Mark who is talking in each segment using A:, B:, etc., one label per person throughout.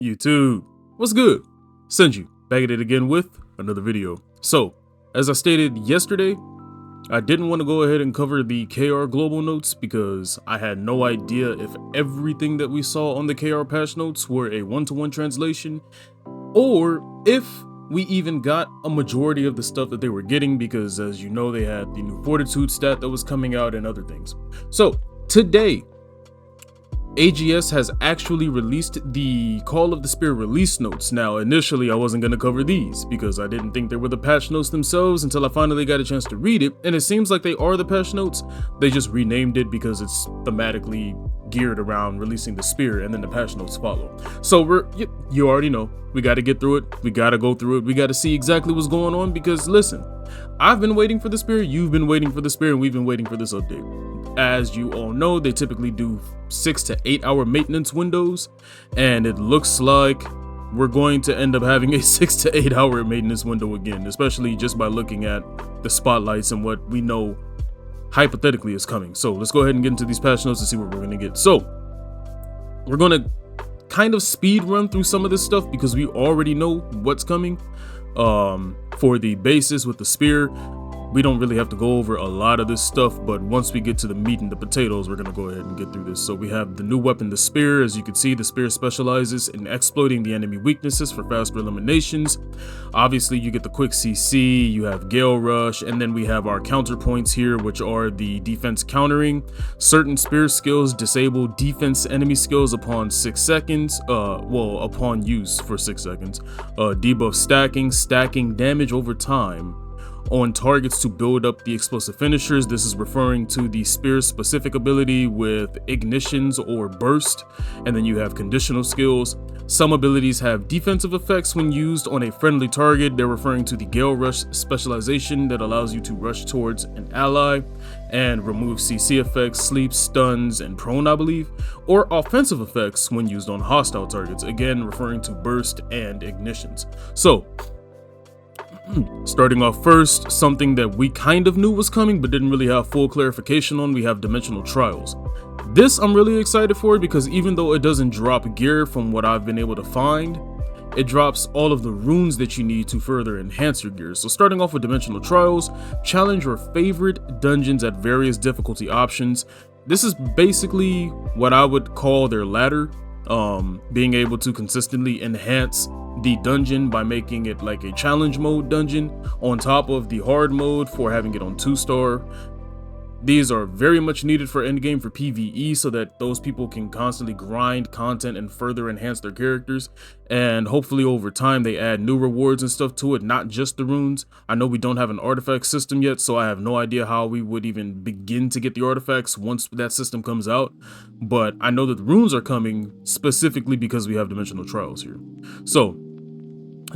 A: YouTube, what's good? Senju, back at it again with another video. So, as I stated yesterday, I didn't want to go ahead and cover the KR global notes because I had no idea if everything that we saw on the KR patch notes were a one-to-one translation, or if we even got a majority of the stuff that they were getting, because as you know, they had the new Fortitude stat that was coming out and other things. So, today, AGS has actually released the Call of the Spear release notes. Now, initially I wasn't going to cover these because I didn't think they were the patch notes themselves until I finally got a chance to read it, and it seems like they are the patch notes. They just renamed it because it's thematically geared around releasing the spear, and then the patch notes follow. So you already know, we got to get through it, we got to go through it, we got to see exactly what's going on, because listen, I've been waiting for the spear, you've been waiting for the spear, and we've been waiting for this update. As you all know, they typically do 6 to 8 hour maintenance windows, and it looks like we're going to end up having a 6 to 8 hour maintenance window again, especially just by looking at the spotlights and what we know hypothetically is coming. So let's go ahead and get into these patch notes and see what we're going to get. So we're going to kind of speed run through some of this stuff because we already know what's coming. For the bases with the spear, we don't really have to go over a lot of this stuff, but once we get to the meat and the potatoes, we're going to go ahead and get through this. So we have the new weapon, the spear. As you can see, the spear specializes in exploiting the enemy weaknesses for faster eliminations. Obviously, you get the quick CC, you have Gale Rush, and then we have our counterpoints here, which are the defense countering. Certain spear skills disable defense enemy skills upon 6 seconds, upon use for 6 seconds. Debuff stacking damage over time on targets to build up the explosive finishers. This is referring to the spear's specific ability with ignitions or burst, and then you have conditional skills. Some abilities have defensive effects when used on a friendly target. They're referring to the Gale Rush specialization that allows you to rush towards an ally and remove CC effects, sleep, stuns, and prone, I believe, or offensive effects when used on hostile targets, again referring to burst and ignitions. So starting off first, something that we kind of knew was coming but didn't really have full clarification on, we have Dimensional Trials. This I'm really excited for because even though it doesn't drop gear from what I've been able to find, it drops all of the runes that you need to further enhance your gear. So starting off with Dimensional Trials, challenge your favorite dungeons at various difficulty options. This is basically what I would call their ladder, being able to consistently enhance the dungeon by making it like a challenge mode dungeon on top of the hard mode for having it on 2-star. These are very much needed for endgame for PvE so that those people can constantly grind content and further enhance their characters, and hopefully over time they add new rewards and stuff to it, not just the runes. I know we don't have an artifact system yet, so I have no idea how we would even begin to get the artifacts once that system comes out, but I know that the runes are coming specifically because we have Dimensional Trials here. So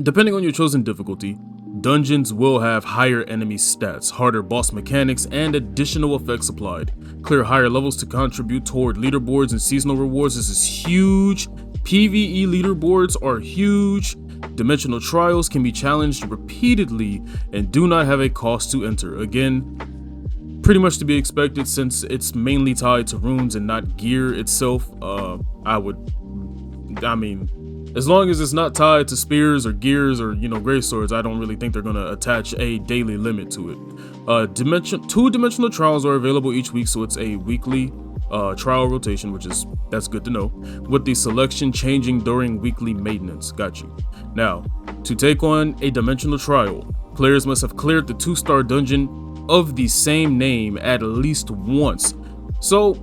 A: depending on your chosen difficulty, dungeons will have higher enemy stats, harder boss mechanics, and additional effects applied. Clear higher levels to contribute toward leaderboards and seasonal rewards. This is huge. PvE leaderboards are huge. Dimensional Trials can be challenged repeatedly and do not have a cost to enter. Again, pretty much to be expected since it's mainly tied to runes and not gear itself. As long as it's not tied to spears or gears or, great swords, I don't really think they're going to attach a daily limit to it. 2 Dimensional Trials are available each week, so it's a weekly trial rotation, that's good to know, with the selection changing during weekly maintenance. Got you. Now, to take on a Dimensional Trial, players must have cleared the 2-star dungeon of the same name at least once. So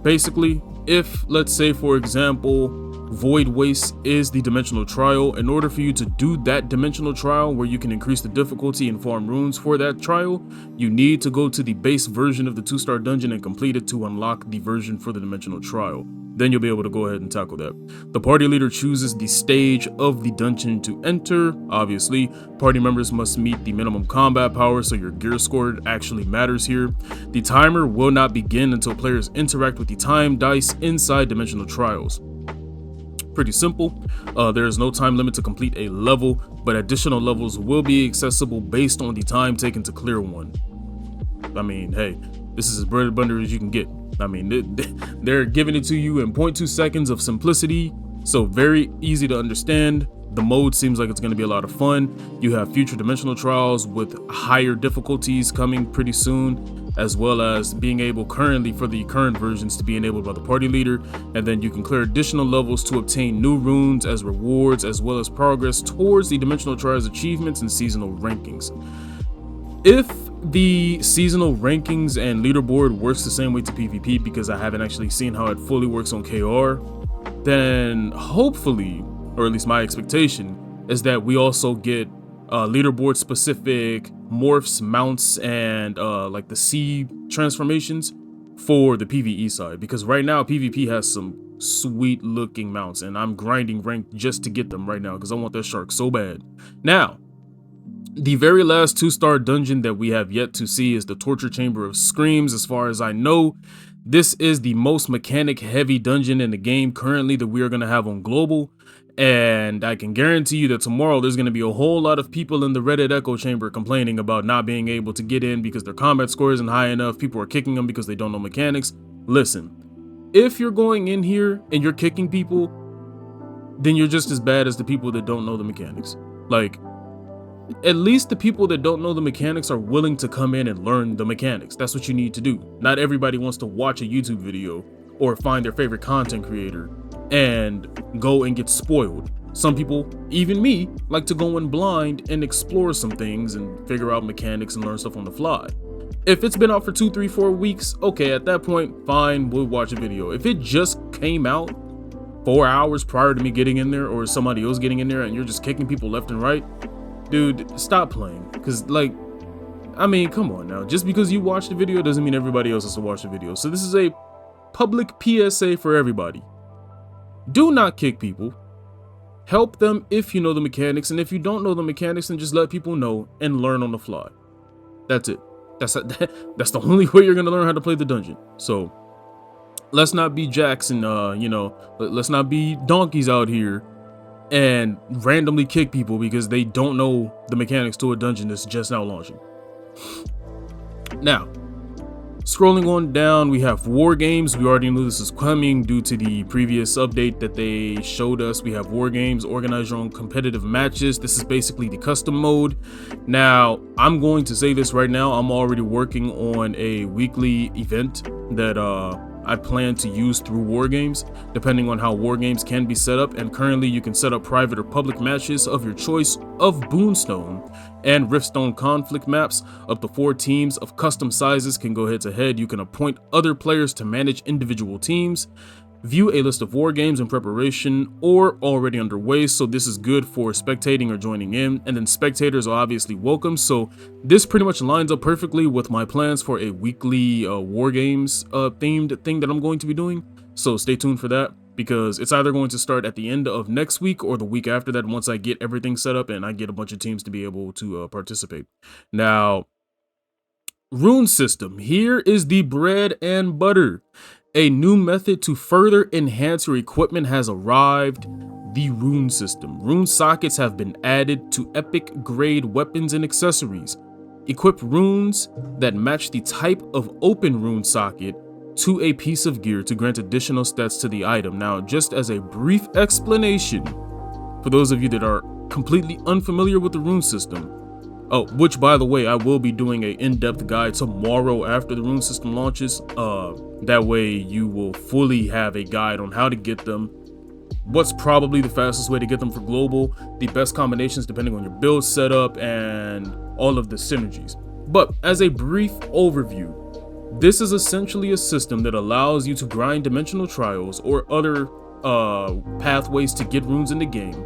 A: basically, if, let's say for example, Void Waste is the Dimensional Trial, in order for you to do that Dimensional Trial where you can increase the difficulty and farm runes for that trial, you need to go to the base version of the 2-star dungeon and complete it to unlock the version for the Dimensional Trial. Then you'll be able to go ahead and tackle that. The party leader chooses the stage of the dungeon to enter. Obviously, party members must meet the minimum combat power, so your gear score actually matters here. The timer will not begin until players interact with the time dice inside Dimensional Trials. Pretty simple. There is no time limit to complete a level, but additional levels will be accessible based on the time taken to clear one. I mean, hey, this is as bread and butter as you can get. I mean, they're giving it to you in 0.2 seconds of simplicity, So very easy to understand. The mode seems like it's going to be a lot of fun. You have future dimensional trials with higher difficulties coming pretty soon, as well as being able currently for the current versions to be enabled by the party leader. And then you can clear additional levels to obtain new runes as rewards, as well as progress towards the dimensional trials achievements and seasonal rankings. If the seasonal rankings and leaderboard works the same way to PvP, because I haven't actually seen how it fully works on KR, then hopefully, or at least my expectation, is that we also get leaderboard specific morphs, mounts, and like the C transformations for the PvE side, because right now PvP has some sweet looking mounts and I'm grinding rank just to get them right now because I want that shark so bad. Now, the very last 2-star dungeon that we have yet to see is the Torture Chamber of Screams. As far as I know, this is the most mechanic heavy dungeon in the game currently that we are going to have on global. And I can guarantee you that tomorrow there's going to be a whole lot of people in the Reddit echo chamber complaining about not being able to get in because their combat score isn't high enough. People are kicking them because they don't know mechanics. Listen, if you're going in here and you're kicking people, then you're just as bad as the people that don't know the mechanics. Like, at least the people that don't know the mechanics are willing to come in and learn the mechanics. That's what you need to do. Not everybody wants to watch a YouTube video or find their favorite content creator and go and get spoiled. Some people, even me, like to go in blind and explore some things and figure out mechanics and learn stuff on the fly. If it's been out for 2, 3, 4 weeks, okay, at that point, fine, we'll watch a video. If it just came out 4 hours prior to me getting in there or somebody else getting in there and you're just kicking people left and right, dude, stop playing. Because, like, I mean, come on now. Just because you watch the video doesn't mean everybody else has to watch the video. So this is a public PSA for everybody. Do not kick people. Help them if you know the mechanics. And if you don't know the mechanics, then just let people know and learn on the fly. That's it. That's the only way you're going to learn how to play the dungeon. So let's not be jacks and, let's not be donkeys out here and randomly kick people because they don't know the mechanics to a dungeon that's just now launching. Now, scrolling on down, we have war games. We already knew this is coming due to the previous update that they showed us. We have war games, organize your own competitive matches. This is basically the custom mode. Now, I'm going to say this right now. I'm already working on a weekly event that I plan to use through war games, depending on how war games can be set up. And currently you can set up private or public matches of your choice of Boonstone and Riftstone conflict maps. Up to 4 teams of custom sizes can go head to head. You can appoint other players to manage individual teams. View a list of war games in preparation or already underway, so this is good for spectating or joining in, and then spectators are obviously welcome. So this pretty much lines up perfectly with my plans for a weekly war games themed thing that I'm going to be doing. So stay tuned for that, because it's either going to start at the end of next week or the week after that, once I get everything set up and I get a bunch of teams to be able to participate. Now, rune system, here is the bread and butter. A new method to further enhance your equipment has arrived, the rune system. Rune sockets have been added to epic grade weapons and accessories. Equip runes that match the type of open rune socket to a piece of gear to grant additional stats to the item. Now, just as a brief explanation, for those of you that are completely unfamiliar with the rune system, which, by the way, I will be doing an in-depth guide tomorrow after the rune system launches. That way you will fully have a guide on how to get them, what's probably the fastest way to get them for global, the best combinations depending on your build setup, and all of the synergies. But as a brief overview, this is essentially a system that allows you to grind dimensional trials or other pathways to get runes in the game,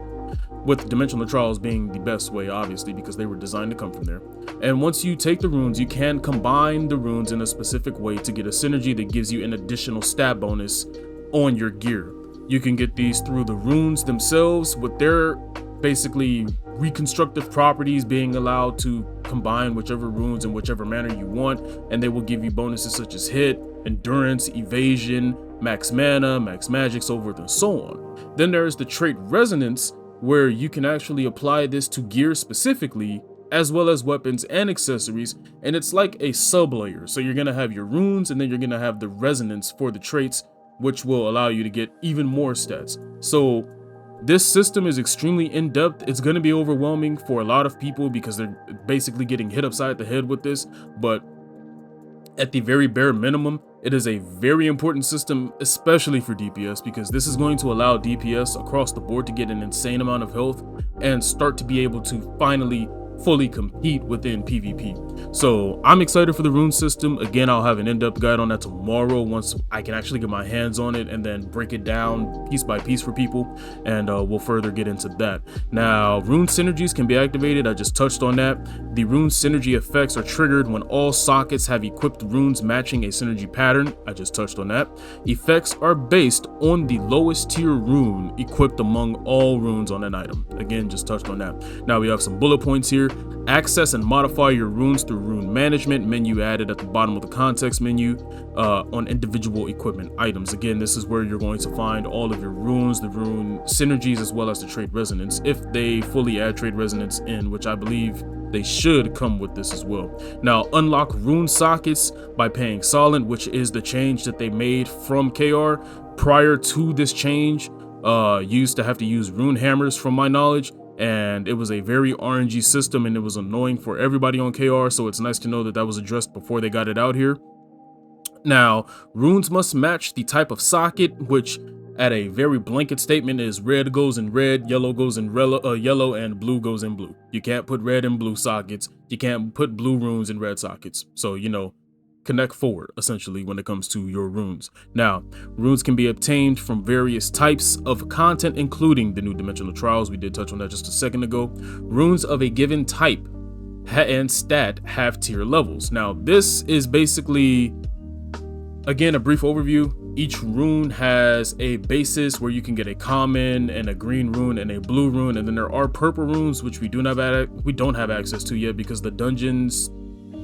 A: with dimensional trials being the best way, obviously, because they were designed to come from there. And once you take the runes, you can combine the runes in a specific way to get a synergy that gives you an additional stat bonus on your gear. You can get these through the runes themselves, with their basically reconstructive properties being allowed to combine whichever runes in whichever manner you want, and they will give you bonuses such as hit, endurance, evasion, max mana, max magic, so forth and so on. Then there is the trait resonance, where you can actually apply this to gear specifically, as well as weapons and accessories, and it's like a sub layer. So you're gonna have your runes, and then you're gonna have the resonance for the traits, which will allow you to get even more stats. So This system is extremely in-depth. It's going to be overwhelming for a lot of people because they're basically getting hit upside the head with this, but at the very bare minimum, it is a very important system, especially for DPS, because this is going to allow DPS across the board to get an insane amount of health and start to be able to finally fully compete within PvP. So I'm excited for the rune system. Again, I'll have an in-depth guide on that tomorrow once I can actually get my hands on it and then break it down piece by piece for people, and we'll further get into that. Now, rune synergies can be activated. I just touched on that. The rune synergy effects are triggered when all sockets have equipped runes matching a synergy pattern. I just touched on that. Effects are based on the lowest tier rune equipped among all runes on an item. Again, just touched on that. Now we have some bullet points here. Access and modify your runes through rune management menu added at the bottom of the context menu on individual equipment items. Again, this is where you're going to find all of your runes, the rune synergies, as well as the trait resonance, if they fully add trait resonance in, which I believe they should come with this as well. Now, unlock rune sockets by paying solid, which is the change that they made from KR. Prior to this change, used to have to use rune hammers from my knowledge, and it was a very RNG system and it was annoying for everybody on KR, so it's nice to know that that was addressed before they got it out here. Now, runes must match the type of socket, which at a very blanket statement is red goes in red, yellow goes in yellow, and blue goes in blue. You can't put red and blue sockets. You can't put blue runes in red sockets. So, you know, connect forward essentially when it comes to your runes. Now, runes can be obtained from various types of content, including the new dimensional trials. We did touch on that just a second ago. Runes of a given type and stat have tier levels. Now, this is basically, again, a brief overview. Each rune has a basis where you can get a common and a green rune and a blue rune, and then there are purple runes which we don't have access to yet because the dungeons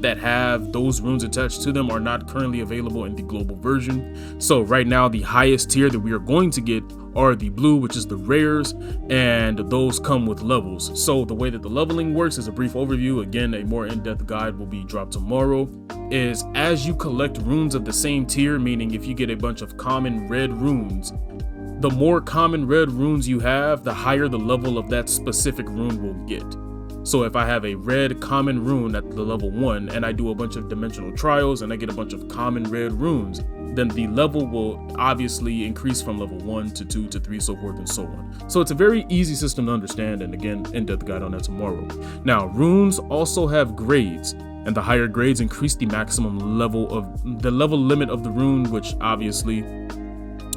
A: that have those runes attached to them are not currently available in the global version. So right now, the highest tier that we are going to get are the blue, which is the rares, and those come with levels. So the way that the leveling works is a brief overview. Again, a more in-depth guide will be dropped tomorrow. Is as you collect runes of the same tier, meaning if you get a bunch of common red runes, the more common red runes you have, the higher the level of that specific rune will get. So if I have a red common rune at the level 1 and I do a bunch of dimensional trials and I get a bunch of common red runes, then the level will obviously increase from level 1 to 2 to 3, so forth and so on. So it's a very easy system to understand, and again, in-depth guide on that tomorrow. Now, runes also have grades, and the higher grades increase the maximum level of the level limit of the rune, which obviously,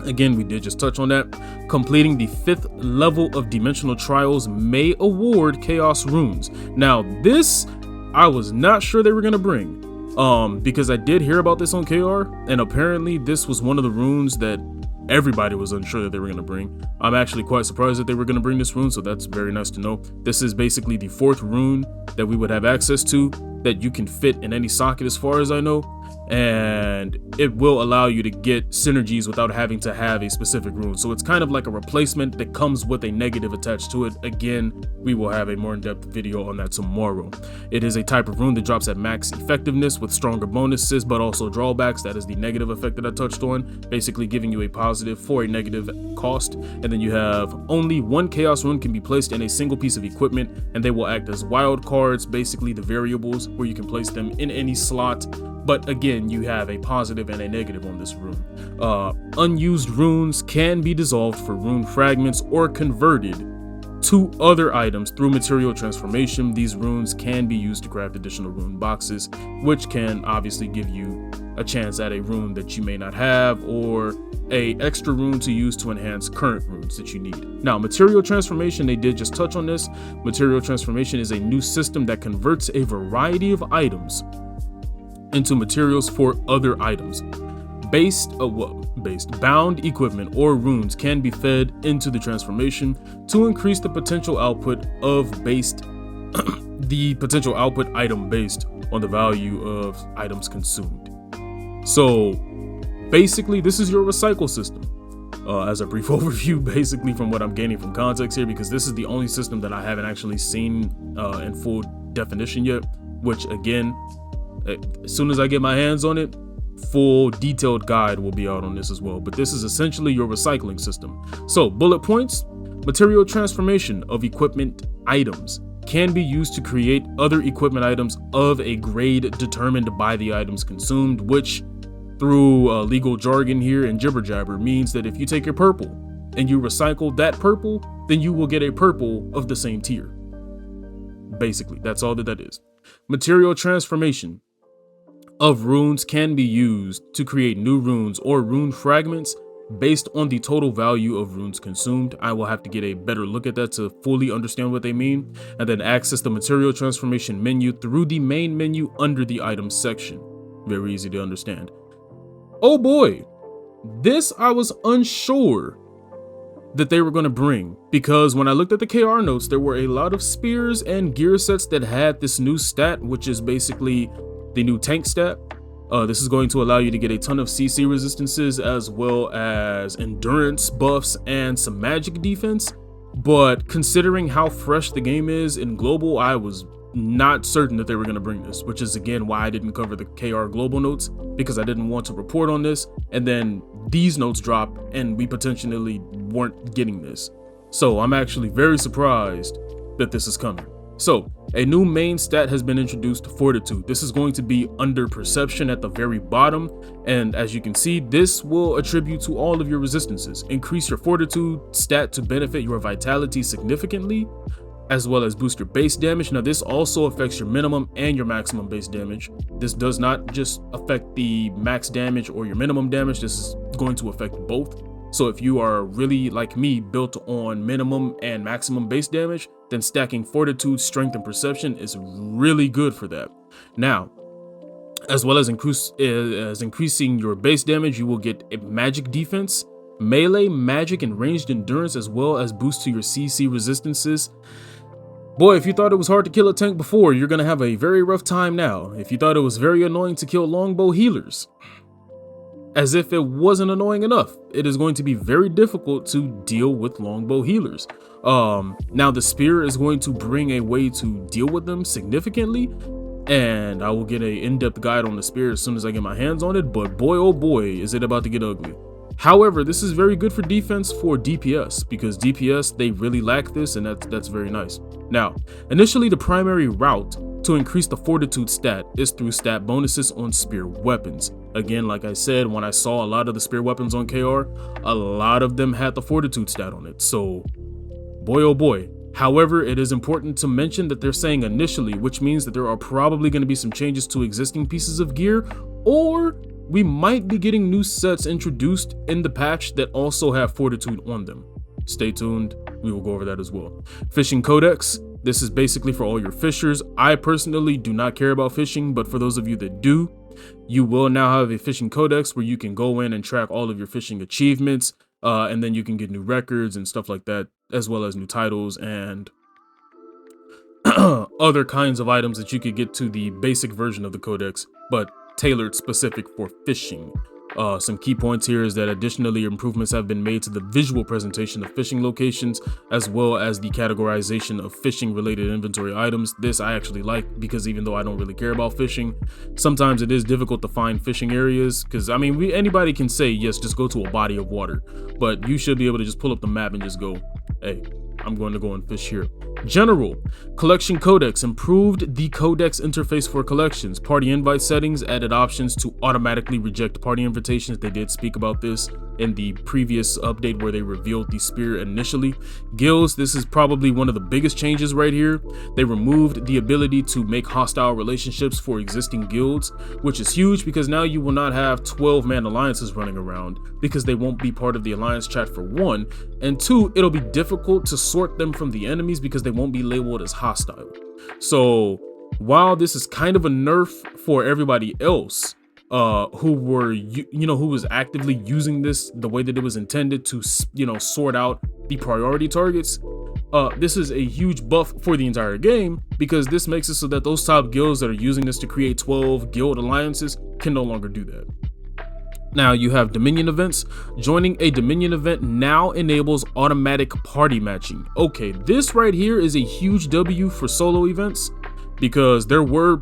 A: again, we did just touch on that. Completing the 5th level of dimensional trials may award chaos runes. Now, this I was not sure they were gonna bring, because I did hear about this on KR, and apparently this was one of the runes that everybody was unsure that they were gonna bring. I'm actually quite surprised that they were gonna bring this rune, so that's very nice to know. This is basically the 4th rune that we would have access to that you can fit in any socket as far as I know, and it will allow you to get synergies without having to have a specific rune. So it's kind of like a replacement that comes with a negative attached to it. Again, we will have a more in-depth video on that tomorrow. It is a type of rune that drops at max effectiveness with stronger bonuses, but also drawbacks. That is the negative effect that I touched on, basically giving you a positive for a negative cost. And then you have only one chaos rune can be placed in a single piece of equipment, and they will act as wild cards, basically the variables where you can place them in any slot. But again, you have a positive and a negative on this rune. Unused runes can be dissolved for rune fragments or converted to other items through material transformation. These runes can be used to craft additional rune boxes, which can obviously give you a chance at a rune that you may not have, or a extra rune to use to enhance current runes that you need. Now, material transformation, they did just touch on this. Material transformation is a new system that converts a variety of items into materials for other items. Bound equipment or runes can be fed into the transformation to increase the potential output of the potential output item based on the value of items consumed. So basically, this is your recycle system. As a brief overview, basically from what I'm gaining from context here, because this is the only system that I haven't actually seen in full definition yet, which again, as soon as I get my hands on it, full detailed guide will be out on this as well. But this is essentially your recycling system. So bullet points: Material transformation of equipment items can be used to create other equipment items of a grade determined by the items consumed, which through legal jargon here and jibber jabber means that if you take a purple and you recycle that purple, then you will get a purple of the same tier. Basically, that's all that is. Material transformation of runes can be used to create new runes or rune fragments based on the total value of runes consumed. I will have to get a better look at that to fully understand what they mean, and then access the material transformation menu through the main menu under the items section. Very easy to understand. Oh boy, this I was unsure that they were going to bring, because when I looked at the KR notes, there were a lot of spears and gear sets that had this new stat, which is basically the new tank stat. This is going to allow you to get a ton of CC resistances as well as endurance buffs and some magic defense. But considering how fresh the game is in global, I was not certain that they were going to bring this, which is again why I didn't cover the KR global notes, because I didn't want to report on this and then these notes drop and we potentially weren't getting this. So I'm actually very surprised that this is coming. So a new main stat has been introduced, Fortitude. This is going to be under perception at the very bottom, and as you can see, this will attribute to all of your resistances. Increase your Fortitude stat to benefit your vitality significantly, as well as boost your base damage. Now this also affects your minimum and your maximum base damage. This does not just affect the max damage or your minimum damage, this is going to affect both. So if you are really like me, built on minimum and maximum base damage, then stacking Fortitude, Strength, and Perception is really good for that. Now, as well as increasing your base damage, you will get a magic defense, melee, magic, and ranged endurance, as well as boost to your CC resistances. Boy, if you thought it was hard to kill a tank before, you're gonna have a very rough time now. If you thought it was very annoying to kill longbow healers, as if it wasn't annoying enough, it is going to be very difficult to deal with longbow healers. Now the spear is going to bring a way to deal with them significantly, and I will get an in-depth guide on the spear as soon as I get my hands on it, but boy oh boy is it about to get ugly. However, this is very good for defense for DPS, because DPS, they really lack this, and that's very nice. Now, initially the primary route to increase the Fortitude stat is through stat bonuses on spear weapons. Again, like I said, when I saw a lot of the spear weapons on KR, a lot of them had the Fortitude stat on it, so boy oh boy. However, it is important to mention that they're saying initially, which means that there are probably going to be some changes to existing pieces of gear, or we might be getting new sets introduced in the patch that also have Fortitude on them. Stay tuned, we will go over that as well. Fishing codex, this is basically for all your fishers. I personally do not care about fishing, but for those of you that do, you will now have a fishing codex where you can go in and track all of your fishing achievements, and then you can get new records and stuff like that, as well as new titles and other kinds of items that you could get to the basic version of the codex, but tailored specific for fishing. Some key points here is that additionally improvements have been made to the visual presentation of fishing locations, as well as the categorization of fishing related inventory items. This I actually like, because even though I don't really care about fishing, sometimes it is difficult to find fishing areas, because I mean anybody can say yes, just go to a body of water, but you should be able to just pull up the map and just go, hey, I'm going to go and fish here. General collection codex improved the codex interface for collections. Party invite settings added options to automatically reject party invitations. They did speak about this in the previous update where they revealed the spear initially. Guilds, this is probably one of the biggest changes right here. They removed the ability to make hostile relationships for existing guilds, which is huge, because now you will not have 12-man alliances running around, because they won't be part of the alliance chat for one, and two, it'll be difficult to sort them from the enemies because they won't be labeled as hostile. So while this is kind of a nerf for everybody else who was actively using this the way that it was intended to, sort out the priority targets, this is a huge buff for the entire game, because this makes it so that those top guilds that are using this to create 12 guild alliances can no longer do that. Now you have Dominion events. Joining a Dominion event now enables automatic party matching. Okay, this right here is a huge W for solo events, because there were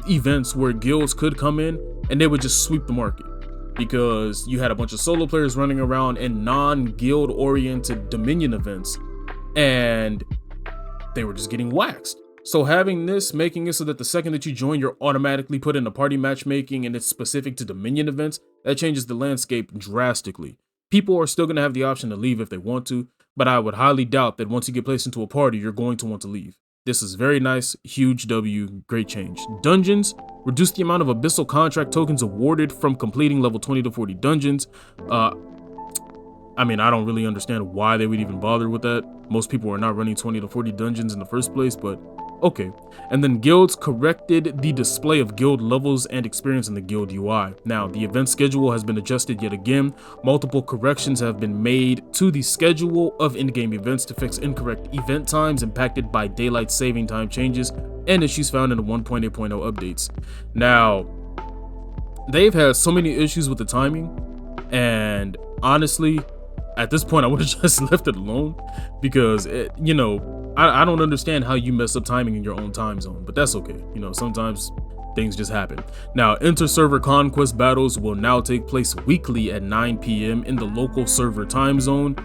A: events where guilds could come in and they would just sweep the market, because you had a bunch of solo players running around in non-guild oriented Dominion events, and they were just getting waxed. So having this, making it so that the second that you join, you're automatically put into party matchmaking and it's specific to Dominion events, that changes the landscape drastically. People are still going to have the option to leave if they want to, but I would highly doubt that once you get placed into a party, you're going to want to leave. This is very nice, huge W, great change. Dungeons, reduce the amount of abyssal contract tokens awarded from completing level 20 to 40 dungeons. I mean, I don't really understand why they would even bother with that. Most people are not running 20 to 40 dungeons in the first place, but okay. And then guilds, corrected the display of guild levels and experience in the guild UI. Now, the event schedule has been adjusted yet again. Multiple corrections have been made to the schedule of in-game events to fix incorrect event times impacted by daylight saving time changes and issues found in the 1.8.0 updates. Now, they've had so many issues with the timing, and honestly, at this point, I would have just left it alone because, you know, I don't understand how you mess up timing in your own time zone, but that's okay. You know, sometimes things just happen. Now, inter-server conquest battles will now take place weekly at 9 p.m. in the local server time zone.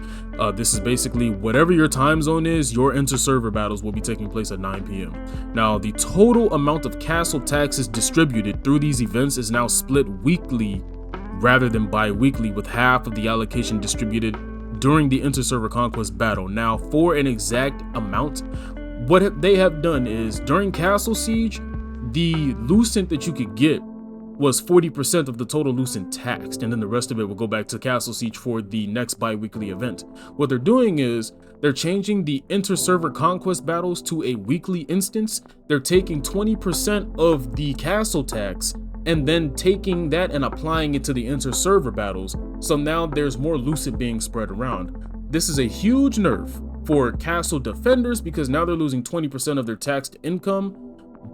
A: This is basically whatever your time zone is, your inter-server battles will be taking place at 9 p.m. Now, the total amount of castle taxes distributed through these events is now split weekly rather than bi-weekly, with half of the allocation distributed during the inter-server conquest battle. Now, for an exact amount, what they have done is during Castle Siege, the lucent that you could get was 40% of the total lucent taxed, and then the rest of it will go back to Castle Siege for the next bi-weekly event. What they're doing is they're changing the inter-server conquest battles to a weekly instance. They're taking 20% of the castle tax and then taking that and applying it to the inter-server battles. So now there's more lucent being spread around. This is a huge nerf for castle defenders because now they're losing 20% of their taxed income,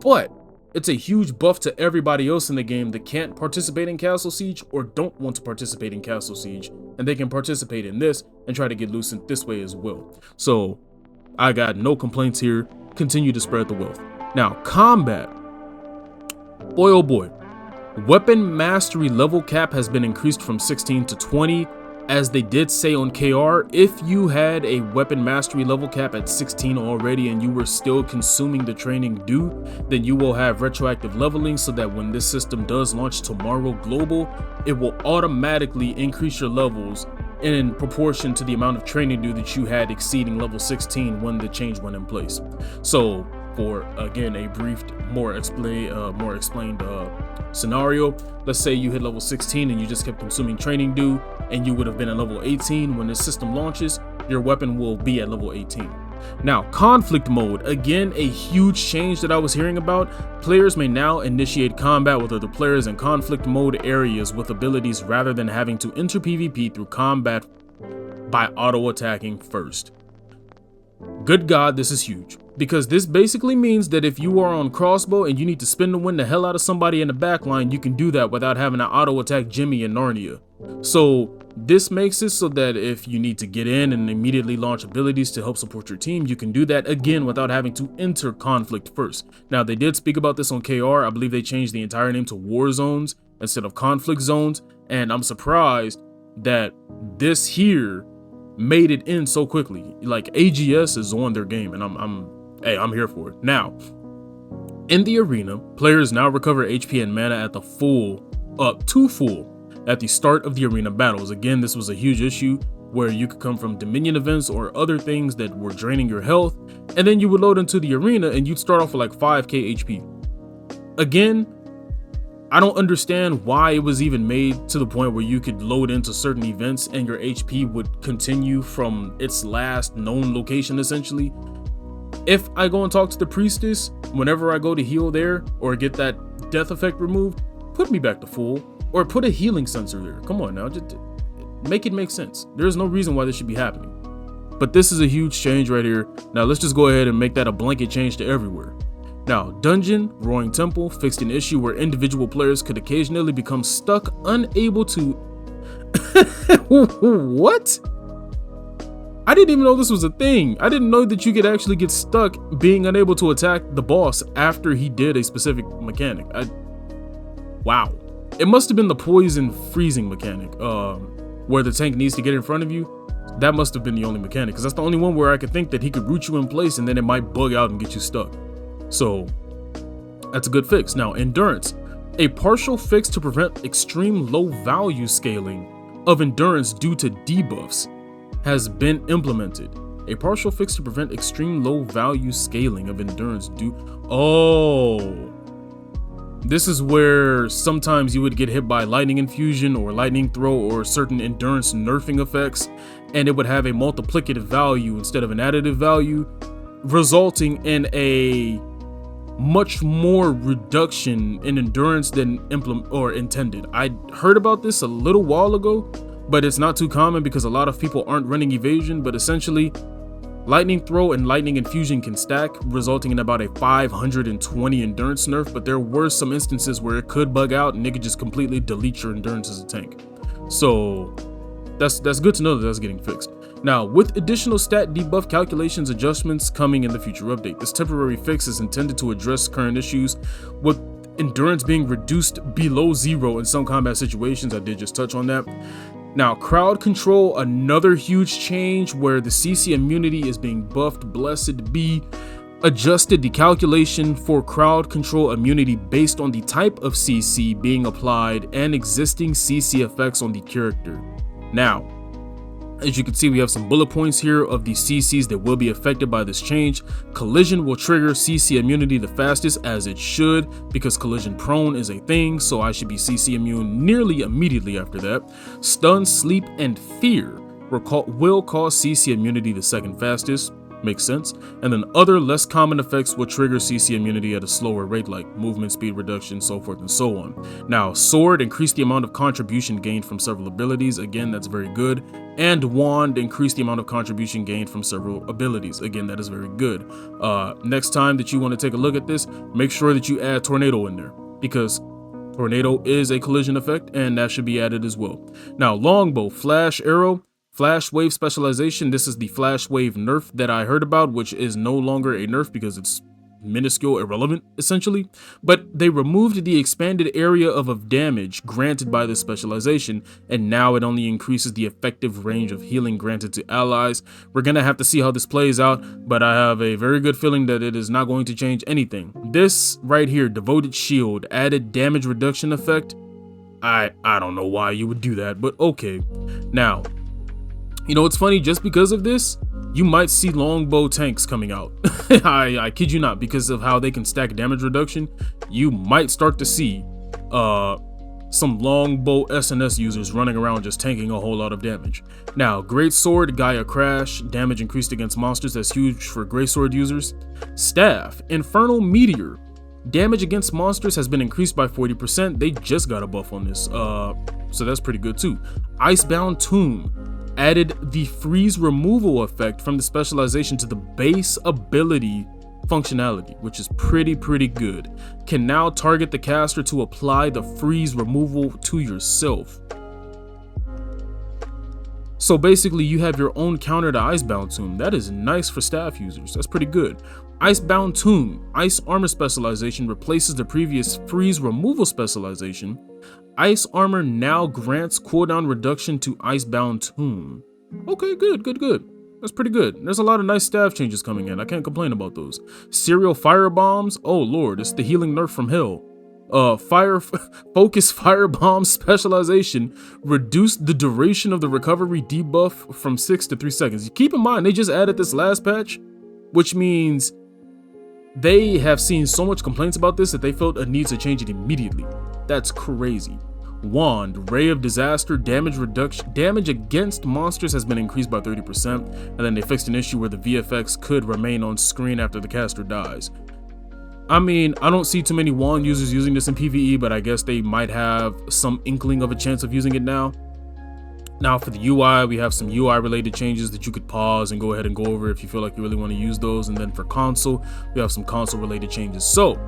A: but it's a huge buff to everybody else in the game that can't participate in Castle Siege or don't want to participate in Castle Siege, and they can participate in this and try to get lucent this way as well. So I got no complaints here. Continue to spread the wealth. Now, combat. Boy, oh boy. Weapon mastery level cap has been increased from 16 to 20. As they did say on KR, if you had a weapon mastery level cap at 16 already and you were still consuming the training due, then you will have retroactive leveling so that when this system does launch tomorrow global, it will automatically increase your levels in proportion to the amount of training due that you had exceeding level 16 when the change went in place. So for, again, a brief, more explained scenario, let's say you hit level 16 and you just kept consuming training due and you would have been at level 18. When this system launches, your weapon will be at level 18. Now, conflict mode, again, a huge change that I was hearing about. Players may now initiate combat with other players in conflict mode areas with abilities rather than having to enter PvP through combat by auto-attacking first. Good God, this is huge, because this basically means that if you are on crossbow and you need to spin to win the hell out of somebody in the backline, you can do that without having to auto-attack Jimmy in Narnia. So this makes it so that if you need to get in and immediately launch abilities to help support your team, you can do that again without having to enter conflict first. Now, they did speak about this on KR. I believe they changed the entire name to war zones instead of conflict zones, and I'm surprised that this here made it in so quickly. Like, AGS is on their game, and I'm here for it. Now, in the arena, players now recover HP and mana at the full at the start of the arena battles. Again, this was a huge issue where you could come from Dominion events or other things that were draining your health, and then you would load into the arena and you'd start off with like 5k HP. Again, I don't understand why it was even made to the point where you could load into certain events and your HP would continue from its last known location, essentially. If I go and talk to the priestess, whenever I go to heal there or get that death effect removed, put me back to full, or put a healing sensor there. Come on now, just make it make sense. There's no reason why this should be happening. But this is a huge change right here. Now let's just go ahead and make that a blanket change to everywhere. Now, Dungeon Roaring Temple fixed an issue where individual players could occasionally become stuck, unable to... What? I didn't even know this was a thing. I didn't know that you could actually get stuck being unable to attack the boss after he did a specific mechanic. Wow. It must have been the poison freezing mechanic, where the tank needs to get in front of you. That must have been the only mechanic, because that's the only one where I could think that he could root you in place and then it might bug out and get you stuck. So that's a good fix. Now, endurance. A partial fix to prevent extreme low value scaling of endurance due to debuffs has been implemented. A partial fix to prevent extreme low value scaling of endurance due... Oh. This is where sometimes you would get hit by lightning infusion or lightning throw or certain endurance nerfing effects, and it would have a multiplicative value instead of an additive value, resulting in a much more reduction in endurance than intended. I heard about this a little while ago, but it's not too common because a lot of people aren't running evasion. But essentially, lightning throw and lightning infusion can stack, resulting in about a 520 endurance nerf, but there were some instances where it could bug out and it could just completely delete your endurance as a tank. So that's good to know that that's getting fixed. Now, with additional stat debuff calculations adjustments coming in the future update, this temporary fix is intended to address current issues with endurance being reduced below 0 in some combat situations. I did just touch on that. Now, crowd control, another huge change where the CC immunity is being buffed. Blessed be. Adjusted the calculation for crowd control immunity based on the type of CC being applied and existing CC effects on the character. Now, as you can see, we have some bullet points here of the CCs that will be affected by this change. Collision will trigger CC immunity the fastest, as it should, because collision prone is a thing, so I should be CC immune nearly immediately after that. Stun, sleep, and fear will cause CC immunity the second fastest. Makes sense. And then other less common effects will trigger CC immunity at a slower rate, like movement speed reduction, so forth and so on. Now, sword increased the amount of contribution gained from several abilities. Again, that's very good. And wand increased the amount of contribution gained from several abilities. Again, that is very good. Next time that you want to take a look at this, make sure that you add tornado in there, because tornado is a collision effect and that should be added as well. Now, longbow, flash arrow, flash wave specialization. This is the flash wave nerf that I heard about, which is no longer a nerf because it's minuscule, irrelevant essentially, but they removed the expanded area of damage granted by this specialization, and now it only increases the effective range of healing granted to allies. We're gonna have to see how this plays out, but I have a very good feeling that it is not going to change anything. This right here, devoted shield, added damage reduction effect. I don't know why you would do that, but okay. Now, you know, it's funny, just because of this, you might see longbow tanks coming out. I kid you not, because of how they can stack damage reduction. You might start to see some longbow SNS users running around just tanking a whole lot of damage. Now, great sword, Gaia Crash, damage increased against monsters. That's huge for great sword users. Staff, Infernal Meteor, damage against monsters has been increased by 40%. They just got a buff on this, so that's pretty good too. Icebound Tomb added the freeze removal effect from the specialization to the base ability functionality, which is pretty good. Can now target the caster to apply the freeze removal to yourself. So basically you have your own counter to Icebound Tomb. That is nice for staff users. That's pretty good. Icebound Tomb, Ice Armor specialization replaces the previous freeze removal specialization. Ice Armor now grants cooldown reduction to Icebound Tomb. Okay, good. That's pretty good. There's a lot of nice staff changes coming in. I can't complain about those. Serial Fire Bombs. Oh lord, it's the healing nerf from hell. Focus Firebomb specialization reduced the duration of the recovery debuff from 6 to 3 seconds. Keep in mind, they just added this last patch, which means they have seen so much complaints about this that they felt a need to change it immediately. That's crazy. Wand, Ray of Disaster, damage reduction, damage against monsters has been increased by 30%, and then they fixed an issue where the VFX could remain on screen after the caster dies. I mean, I don't see too many wand users using this in PvE, but I guess they might have some inkling of a chance of using it now. Now for the UI, we have some UI related changes that you could pause and go ahead and go over if you feel like you really want to use those. And then for console, we have some console related changes. So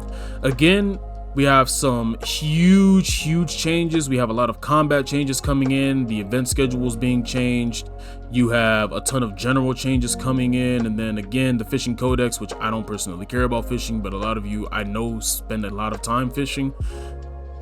A: again, we have some huge changes. We have a lot of combat changes coming in. The event schedules being changed. You have a ton of general changes coming in. And then again, the fishing codex, which I don't personally care about fishing, but a lot of you I know spend a lot of time fishing.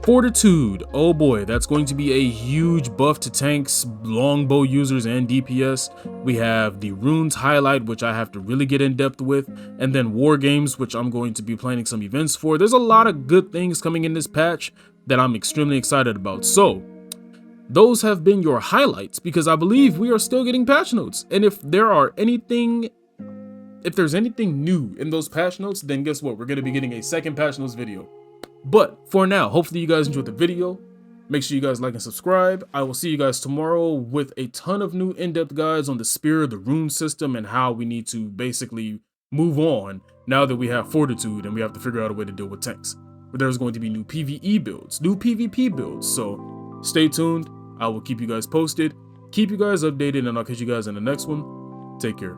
A: Fortitude, oh boy, that's going to be a huge buff to tanks, longbow users, and DPS. We have the Runes highlight, which I have to really get in depth with, and then War Games, which I'm going to be planning some events for. There's a lot of good things coming in this patch that I'm extremely excited about. So those have been your highlights, because I believe we are still getting patch notes. And if there's anything new in those patch notes, then guess what? We're going to be getting a second patch notes video. But for now, hopefully you guys enjoyed the video. Make sure you guys like and subscribe. I will see you guys tomorrow with a ton of new in-depth guides on the Spear, the Rune system, and how we need to basically move on now that we have Fortitude and we have to figure out a way to deal with tanks. But there's going to be new PvE builds, new PvP builds, so stay tuned. I will keep you guys posted, keep you guys updated, and I'll catch you guys in the next one. Take care.